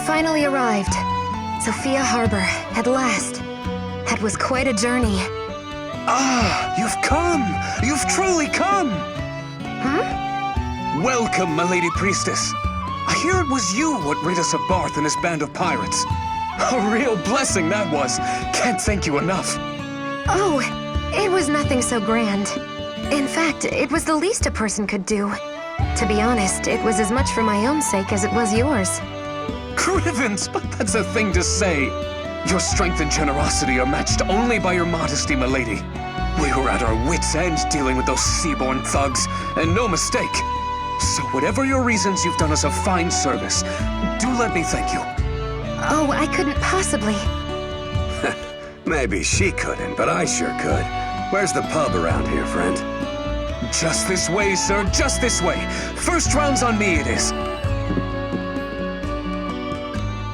finally arrived. Sophia Harbor, at last. That was quite a journey. Ah, you've come! You've truly come! Welcome, my lady priestess. I hear it was you what rid us of Barth and his band of pirates. A real blessing that was. Can't thank you enough. Oh, it was nothing so grand. In fact, it was the least a person could do. To be honest, it was as much for my own sake as it was yours. Crivens, but that's a thing to say. Your strength and generosity are matched only by your modesty, my lady. We were at our wits' end dealing with those seaborn thugs, and no mistake. So whatever your reasons, you've done us a fine service. Do let me thank you. Oh, I couldn't possibly. Maybe she couldn't, but I sure could. Where's the pub around here, friend? Just this way, sir, just this way. First round's on me, it is.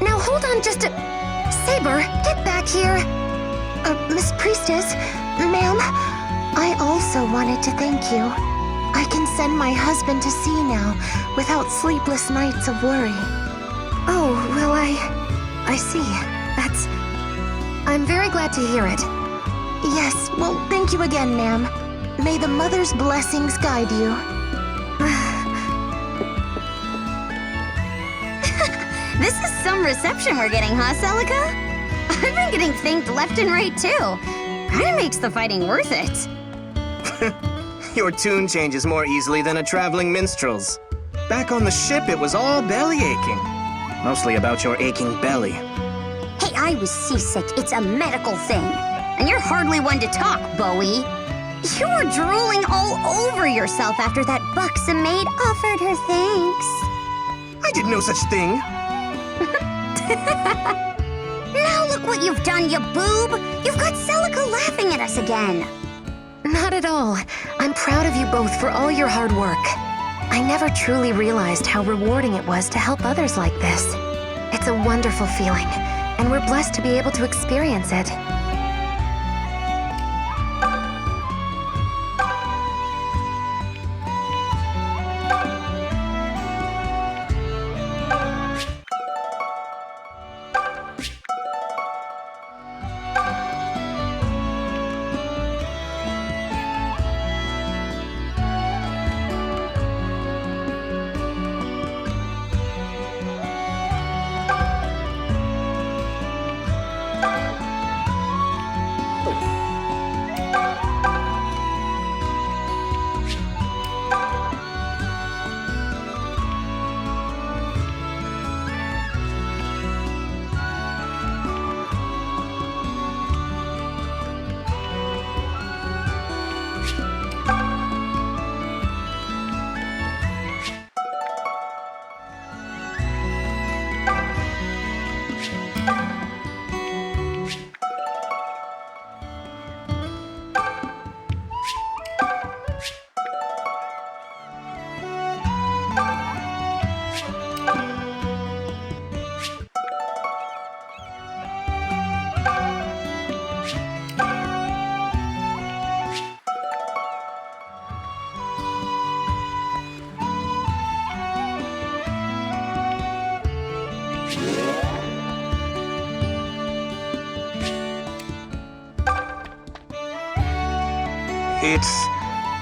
Now hold on just a... Saber, get back here. Miss Priestess, ma'am, I also wanted to thank you. I can send my husband to sea now, without sleepless nights of worry. Oh, well, I see. That's... I'm very glad to hear it. Yes, well, thank you again, ma'am. May the Mother's blessings guide you. This is some reception we're getting, huh, Celica? I've been getting thanked left and right, too. Kinda makes the fighting worth it. Your tune changes more easily than a traveling minstrel's. Back on the ship, it was all belly aching. Mostly about your aching belly. Hey, I was seasick. It's a medical thing. And you're hardly one to talk, Bowie. You were drooling all over yourself after that buxom maid offered her thanks. I did no such thing. Now look what you've done, you boob! You've got Celica laughing at us again. Not at all. I'm proud of you both for all your hard work. I never truly realized how rewarding it was to help others like this. It's a wonderful feeling, and we're blessed to be able to experience it.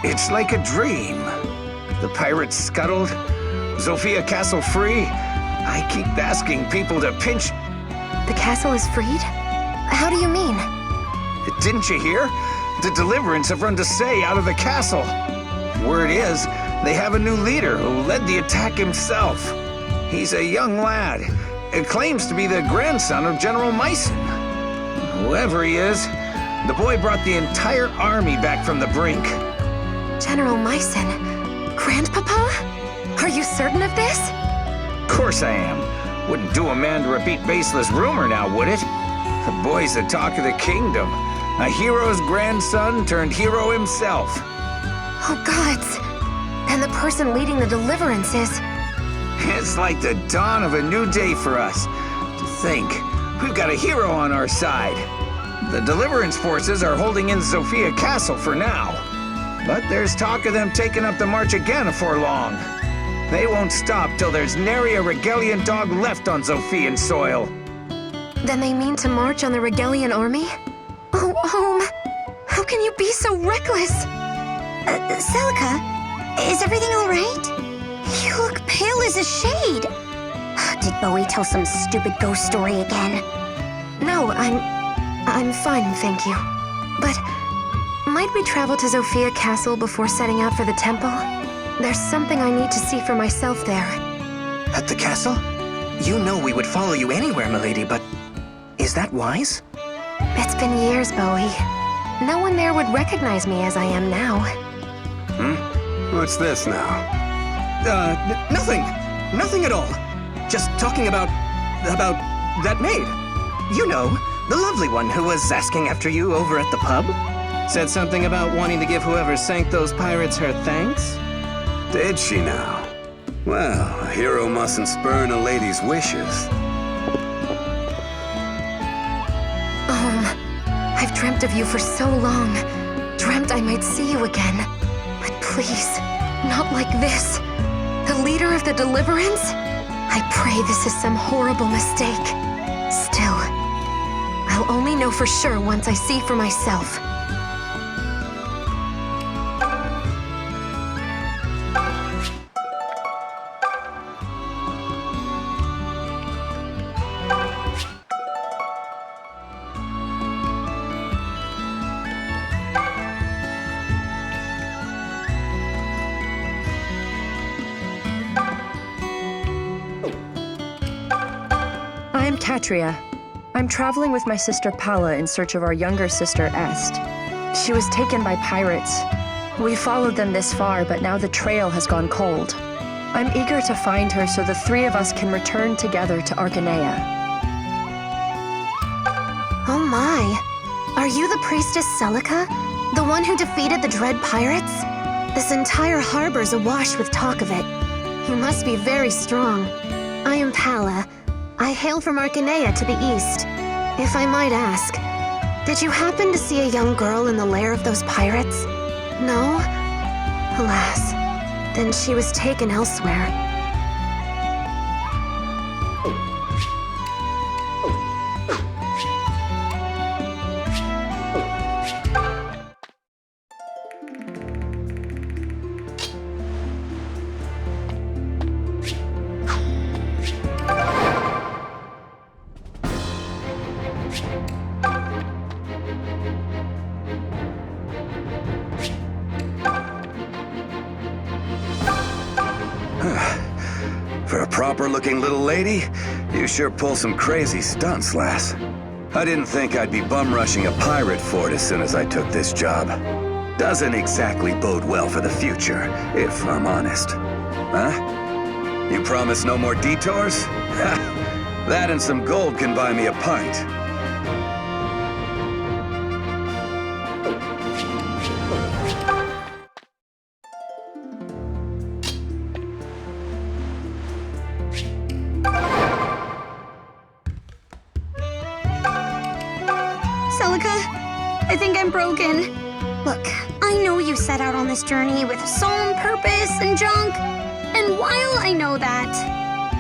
It's like a dream. The pirates scuttled, Zofia Castle free. I keep asking people to pinch... The castle is freed? How do you mean? Didn't you hear? The Deliverance have run to say out of the castle. Word is, they have a new leader who led the attack himself. He's a young lad. It claims to be the grandson of General Myson. Whoever he is, the boy brought the entire army back from the brink. General Myson? Grandpapa? Are you certain of this? Course I am. Wouldn't do a man to repeat baseless rumor now, would it? The boy's the talk of the kingdom. A hero's grandson turned hero himself. Oh, gods. And the person leading the Deliverance is... It's like the dawn of a new day for us. To think, we've got a hero on our side. The Deliverance forces are holding in Zofia Castle for now. But there's talk of them taking up the march again afore long. They won't stop till there's nary a Regalian dog left on Zophian soil. Then they mean to march on the Regalian army? Oh, Home, how can you be so reckless? Celica, is everything all right? You look pale as a shade. Did Bowie tell some stupid ghost story again? No, I'm fine, thank you. But might we travel to Zofia Castle before setting out for the temple? There's something I need to see for myself there. At the castle? You know we would follow you anywhere, milady, but is that wise? It's been years, Bowie. No one there would recognize me as I am now. What's this now? Nothing. Nothing at all. Just talking about that maid. You know, the lovely one who was asking after you over at the pub. Said something about wanting to give whoever sank those pirates her thanks. Did she now? Well, a hero mustn't spurn a lady's wishes. I've dreamt of you for so long. Dreamt I might see you again. But please, not like this. The leader of the Deliverance? I pray this is some horrible mistake. Still, I'll only know for sure once I see for myself. I'm Katria. I'm traveling with my sister Pala in search of our younger sister Est. She was taken by pirates. We followed them this far, but now the trail has gone cold. I'm eager to find her so the three of us can return together to Arcanea. Oh my. Are you the priestess Celica? The one who defeated the dread pirates? This entire harbor's awash with talk of it. You must be very strong. I am Pala. I hail from Arcanea to the east. If I might ask, did you happen to see a young girl in the lair of those pirates? No? Alas, then she was taken elsewhere. For a proper-looking little lady, you sure pull some crazy stunts, lass. I didn't think I'd be bum-rushing a pirate fort as soon as I took this job. Doesn't exactly bode well for the future, if I'm honest. Huh? You promise no more detours? That and some gold can buy me a pint. Celica, I think I'm broken. Look, I know you set out on this journey with a solemn purpose and junk, and while I know that,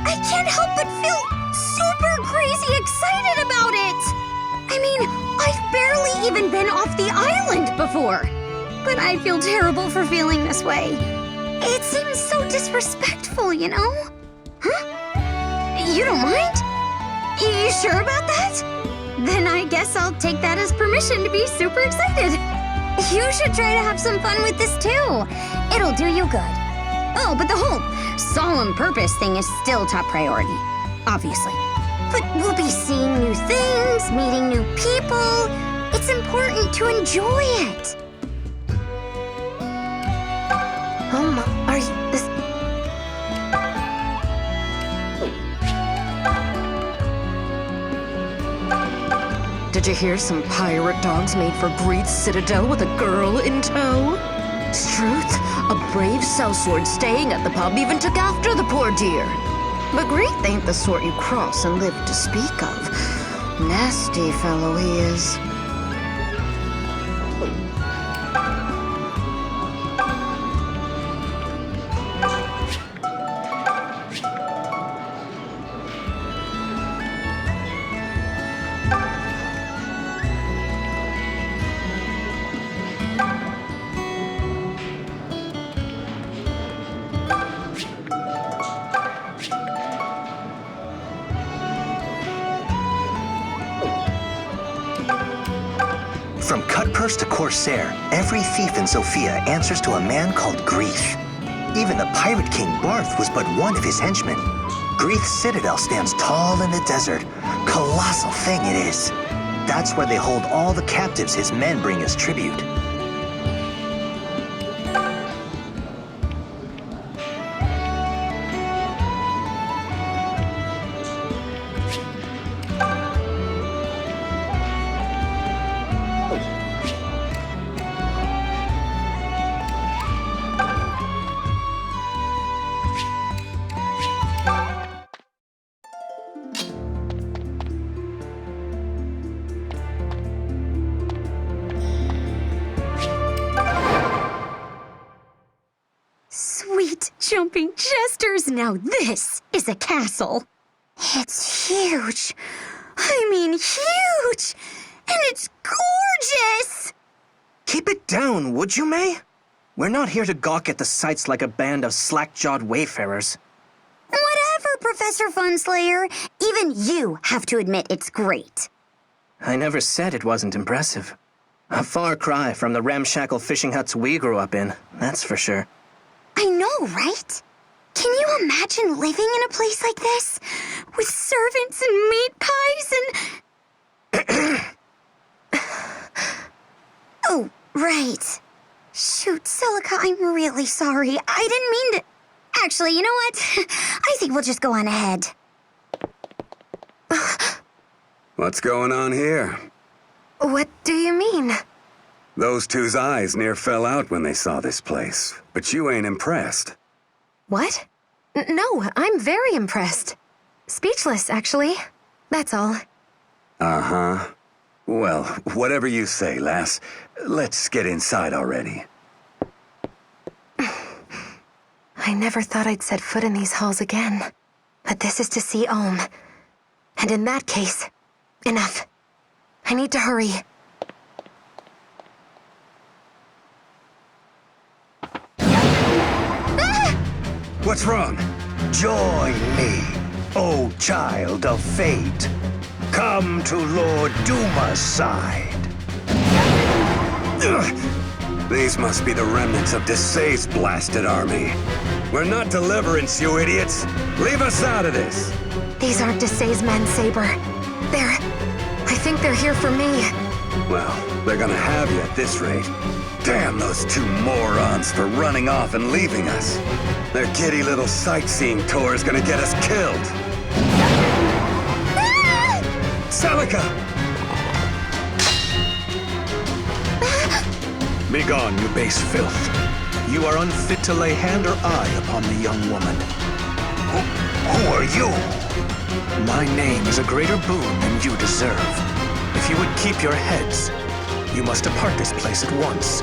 I can't help but feel super crazy excited about it. I mean, I've barely even been off the island before, but I feel terrible for feeling this way. It seems so disrespectful, you know? Huh? You don't mind? You sure about that? Then I guess I'll take that as permission to be super excited. You should try to have some fun with this too. It'll do you good. Oh, but the whole solemn purpose thing is still top priority, obviously. But we'll be seeing new things, meeting new people. It's important to enjoy it. Oh my, are you, this... Did you hear some pirate dogs made for Greed's Citadel with a girl in tow? Struth, a brave sellsword staying at the pub even took after the poor dear. But Greed ain't the sort you cross and live to speak of. Nasty fellow he is. first a corsair, every thief in Sophia answers to a man called Grief. Even the Pirate King Barth was but one of his henchmen. Grief's citadel stands tall in the desert. Colossal thing it is. That's where they hold all the captives his men bring as tribute. Sweet jumping jesters, now this is a castle. It's huge. I mean huge! And it's gorgeous! Keep it down, would you, May? We're not here to gawk at the sights like a band of slack-jawed wayfarers. Whatever, Professor Funslayer. Even you have to admit it's great. I never said it wasn't impressive. A far cry from the ramshackle fishing huts we grew up in, that's for sure. I know, right? Can you imagine living in a place like this? With servants and meat pies and... Oh, right. Shoot, Celica, I'm really sorry. I didn't mean to... Actually, you know what? I think we'll just go on ahead. What's going on here? What do you mean? Those two's eyes near fell out when they saw this place, but you ain't impressed. What? No, I'm very impressed. Speechless, actually. That's all. Uh-huh. Well, whatever you say, lass. Let's get inside already. I never thought I'd set foot in these halls again. But this is to see Ohm. And in that case, enough. I need to hurry. What's wrong? Join me, O child of fate. Come to Lord Duma's side. These must be the remnants of Desay's blasted army. We're not Deliverance, you idiots. Leave us out of this. These aren't Desay's men, Saber. I think they're here for me. Well, they're gonna have you at this rate. Damn those two morons for running off and leaving us. Their giddy little sightseeing tour is gonna get us killed. Celica! Begone, you base filth. You are unfit to lay hand or eye upon the young woman. Who are you? My name is a greater boon than you deserve. If you would keep your heads, you must depart this place at once.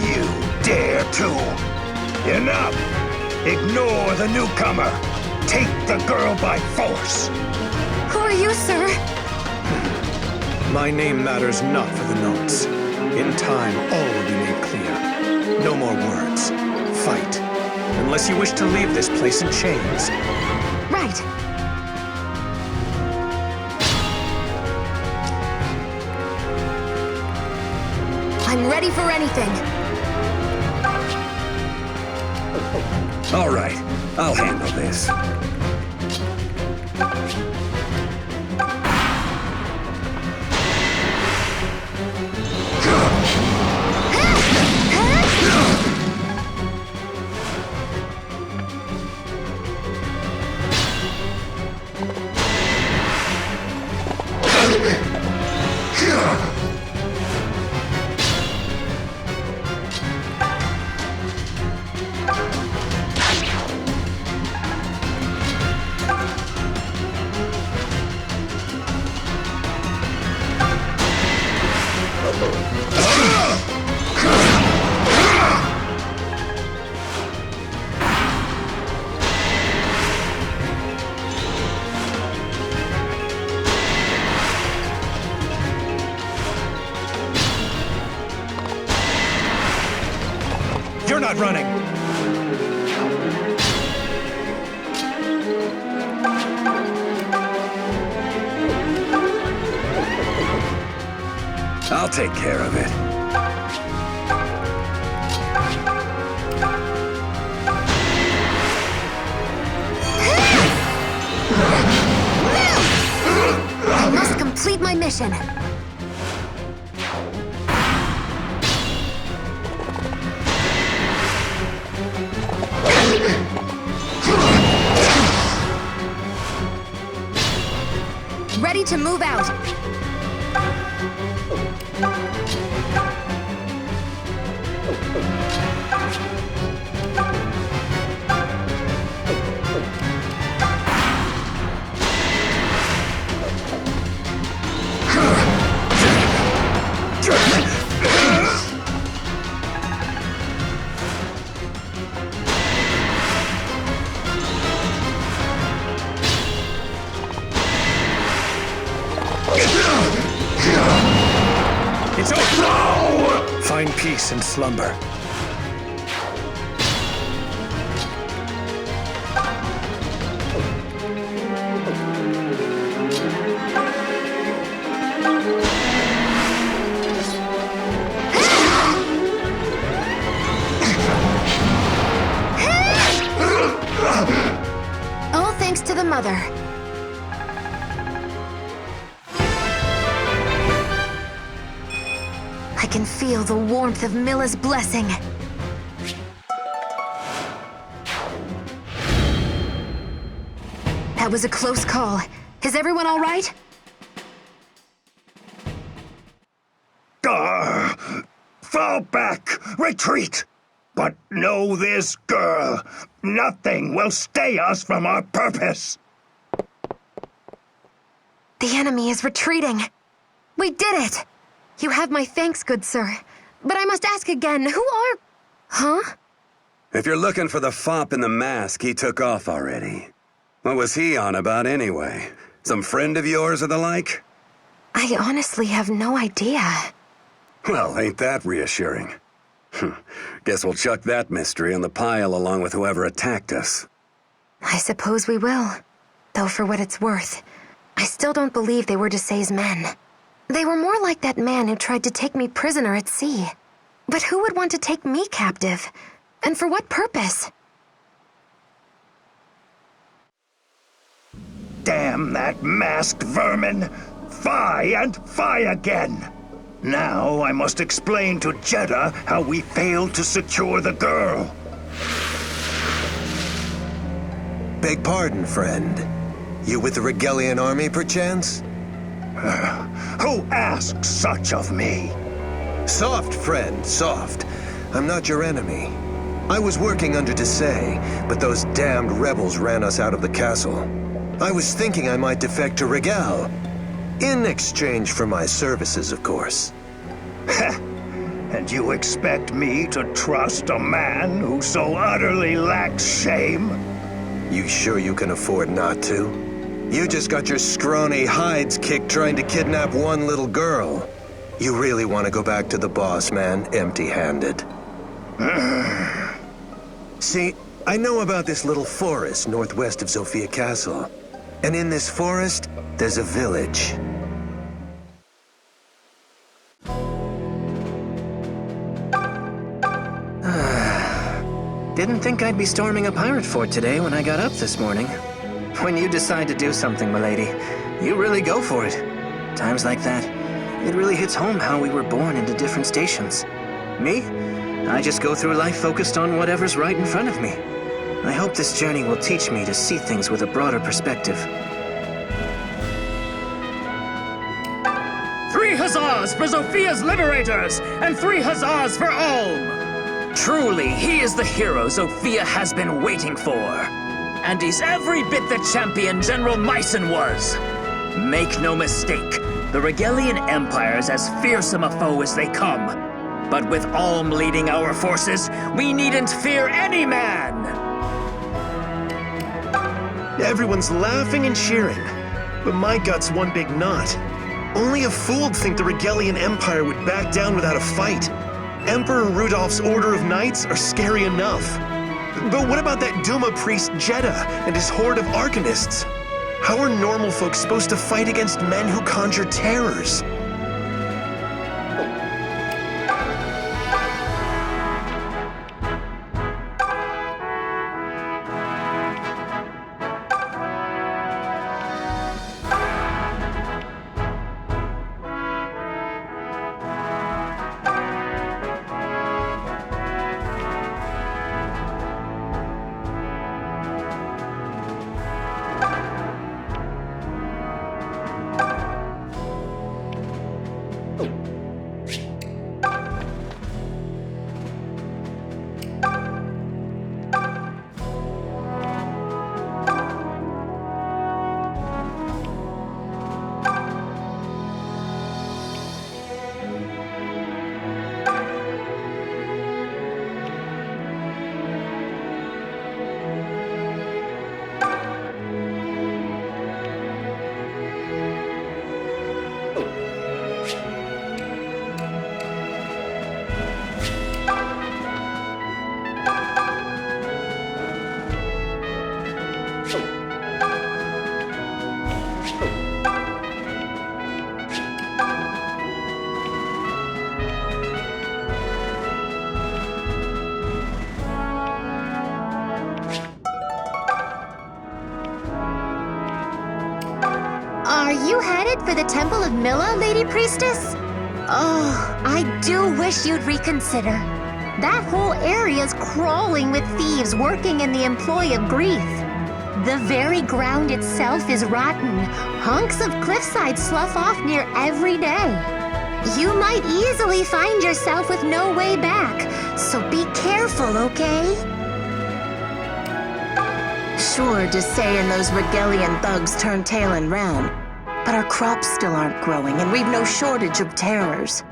You dare to? Enough! Ignore the newcomer. Take the girl by force. Who are you, sir? My name matters not for the notes. In time, all will be made clear. No more words. Fight. Unless you wish to leave this place in chains. Right. I'm ready for anything. All right, I'll handle this. You're not running! I'll take care of it. position. Ready to move out. It's over! Find peace in slumber. All thanks to the mother. I can feel the warmth of Milla's blessing. That was a close call. Is everyone all right? Fall back! Retreat! But know this, girl. Nothing will stay us from our purpose. The enemy is retreating. We did it! You have my thanks, good sir. But I must ask again, who are... Huh? If you're looking for the fop in the mask, he took off already. What was he on about anyway? Some friend of yours or the like? I honestly have no idea. Well, ain't that reassuring? Guess we'll chuck that mystery on the pile along with whoever attacked us. I suppose we will. Though for what it's worth, I still don't believe they were Desai's men. They were more like that man who tried to take me prisoner at sea. But who would want to take me captive? And for what purpose? Damn that masked vermin! Fie and fie again! Now I must explain to Jeddah how we failed to secure the girl. Beg pardon, friend. You with the Regalian army, perchance? Who asks such of me? Soft, friend, soft. I'm not your enemy. I was working under Desai, but those damned rebels ran us out of the castle. I was thinking I might defect to Regal. In exchange for my services, of course. And you expect me to trust a man who so utterly lacks shame? You sure you can afford not to? You just got your scrawny hides kicked trying to kidnap one little girl. You really want to go back to the boss man empty-handed? See, I know about this little forest northwest of Zofia Castle. And in this forest, there's a village. Didn't think I'd be storming a pirate fort today when I got up this morning. When you decide to do something, milady, you really go for it. Times like that, it really hits home how we were born into different stations. Me? I just go through life focused on whatever's right in front of me. I hope this journey will teach me to see things with a broader perspective. 3 huzzahs for Zofia's liberators, and 3 huzzahs for Ulm! Truly, he is the hero Zofia has been waiting for. And he's every bit the champion General Myson was. Make no mistake, the Regalian Empire is as fearsome a foe as they come. But with Ulm leading our forces, we needn't fear any man! Everyone's laughing and cheering, but my gut's one big knot. Only a fool'd think the Regalian Empire would back down without a fight. Emperor Rudolph's Order of Knights are scary enough. But what about that Duma priest Jeddah and his horde of Arcanists? How are normal folks supposed to fight against men who conjure terrors? you headed for the Temple of Milla, Lady Priestess? Oh, I do wish you'd reconsider. That whole area's crawling with thieves working in the employ of Grief. The very ground itself is rotten. Hunks of cliffside slough off near every day. You might easily find yourself with no way back, so be careful, okay? Sure, Desay and those Regalian thugs turned tail and ran. But our crops still aren't growing, and we've no shortage of terrors.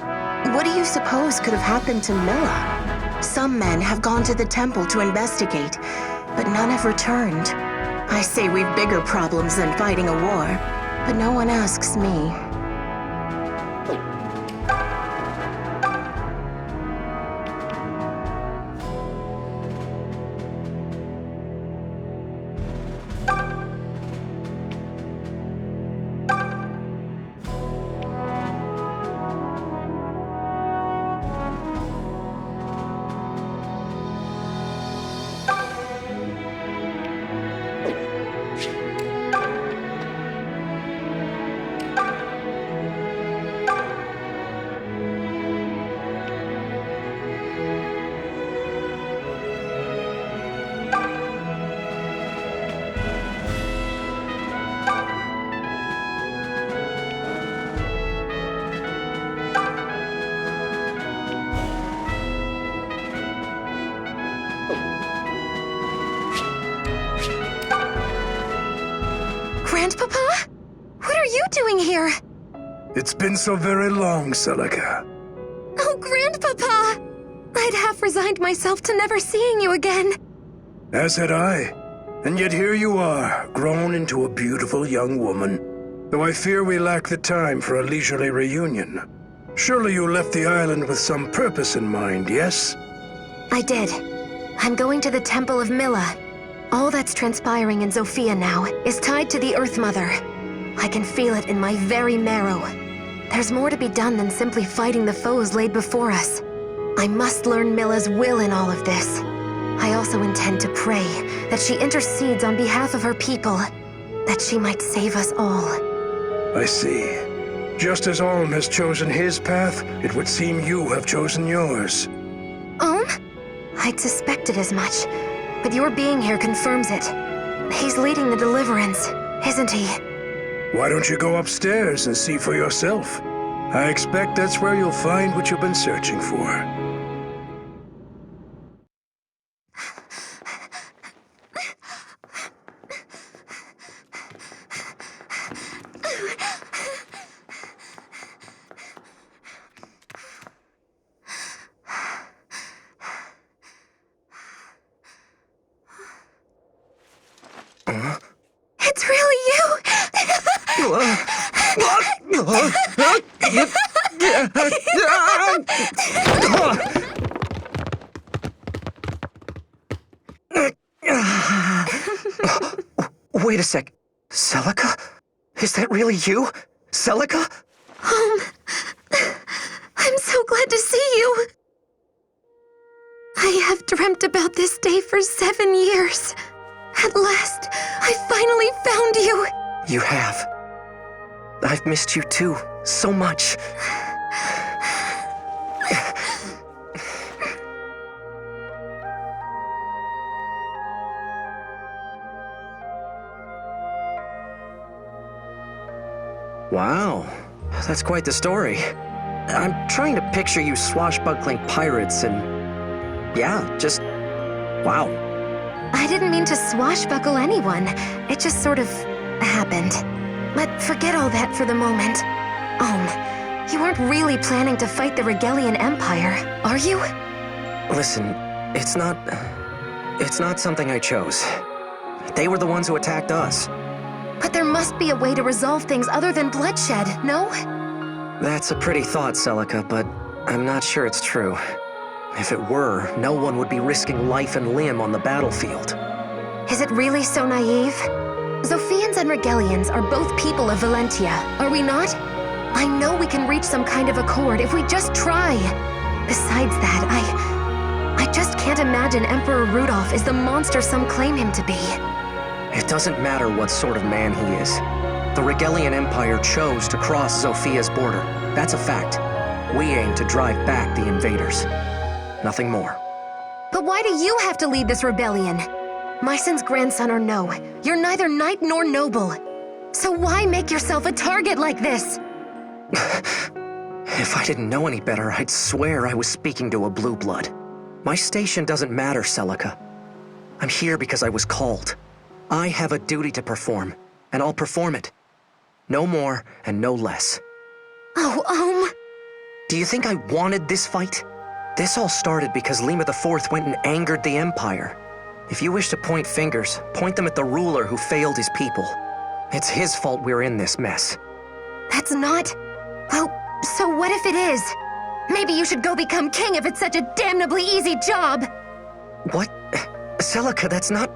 What do you suppose could have happened to Milla? Some men have gone to the temple to investigate, but none have returned. I say we've bigger problems than fighting a war, but no one asks me. Grandpapa? What are you doing here? It's been so very long, Celica. Oh, Grandpapa! I'd half resigned myself to never seeing you again. As had I. And yet here you are, grown into a beautiful young woman. Though I fear we lack the time for a leisurely reunion. Surely you left the island with some purpose in mind, yes? I did. I'm going to the Temple of Milla. All that's transpiring in Zofia now is tied to the Earth Mother. I can feel it in my very marrow. There's more to be done than simply fighting the foes laid before us. I must learn Milla's will in all of this. I also intend to pray that she intercedes on behalf of her people, that she might save us all. I see. Just as Olm has chosen his path, it would seem you have chosen yours. I'd suspected as much, but your being here confirms it. He's leading the deliverance, isn't he? Why don't you go upstairs and see for yourself? I expect that's where you'll find what you've been searching for. It's really you! Wait a sec. Celica? Is that really you? Celica? I'm so glad to see you. I have dreamt about this day for 7 years. At last, I finally found you. You have. I've missed you too, so much. Wow, that's quite the story. I'm trying to picture you swashbuckling pirates and... yeah, just... wow. I didn't mean to swashbuckle anyone. It just sort of happened. But forget all that for the moment. You aren't really planning to fight the Regalian Empire, are you? Listen, it's not something I chose. They were the ones who attacked us. But there must be a way to resolve things other than bloodshed, no? That's a pretty thought, Celica, but I'm not sure it's true. If it were, no one would be risking life and limb on the battlefield. Is it really so naive? Zophians and Regalians are both people of Valentia, are we not? I know we can reach some kind of accord if we just try. Besides that, I just can't imagine Emperor Rudolph is the monster some claim him to be. It doesn't matter what sort of man he is. The Regalian Empire chose to cross Zophia's border. That's a fact. We aim to drive back the invaders. Nothing more. But why do you have to lead this rebellion? My son's grandson or no, you're neither knight nor noble. So why make yourself a target like this? If I didn't know any better, I'd swear I was speaking to a blue blood. My station doesn't matter, Celica. I'm here because I was called. I have a duty to perform, and I'll perform it. No more and no less. Oh, Do you think I wanted this fight? This all started because Lima IV went and angered the Empire. If you wish to point fingers, point them at the ruler who failed his people. It's his fault we're in this mess. That's not... Well, so what if it is? Maybe you should go become king if it's such a damnably easy job. What? Celica, that's not...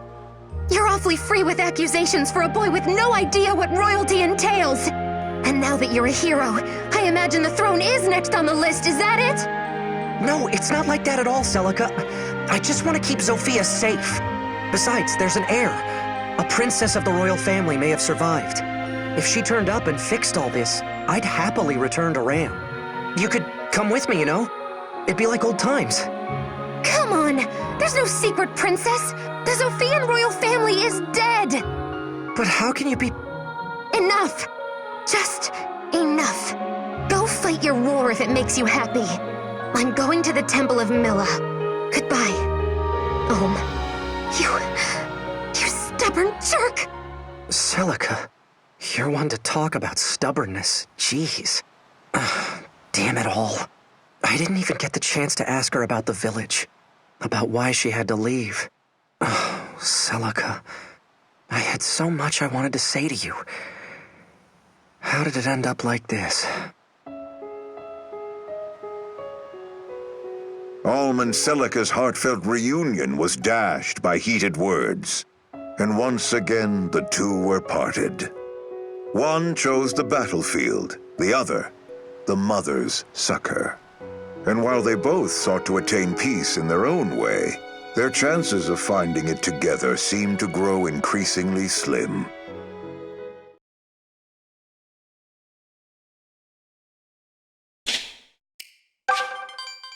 You're awfully free with accusations for a boy with no idea what royalty entails. And now that you're a hero, I imagine the throne is next on the list, is that it? No, it's not like that at all, Celica. I just want to keep Zofia safe. Besides, there's an heir. A princess of the royal family may have survived. If she turned up and fixed all this, I'd happily return to Ram. You could come with me, you know? It'd be like old times. Come on! There's no secret princess! The Zophian royal family is dead! But how can you be... Enough! Just enough. Go fight your war if it makes you happy. I'm going to the Temple of Milla. Goodbye. You stubborn jerk! Celica, you're one to talk about stubbornness. Jeez. Damn it all. I didn't even get the chance to ask her about the village. About why she had to leave. Oh, Celica. I had so much I wanted to say to you. How did it end up like this? Almond Celica's heartfelt reunion was dashed by heated words, and once again the two were parted. One chose the battlefield, the other, the mother's succor. And while they both sought to attain peace in their own way, their chances of finding it together seemed to grow increasingly slim.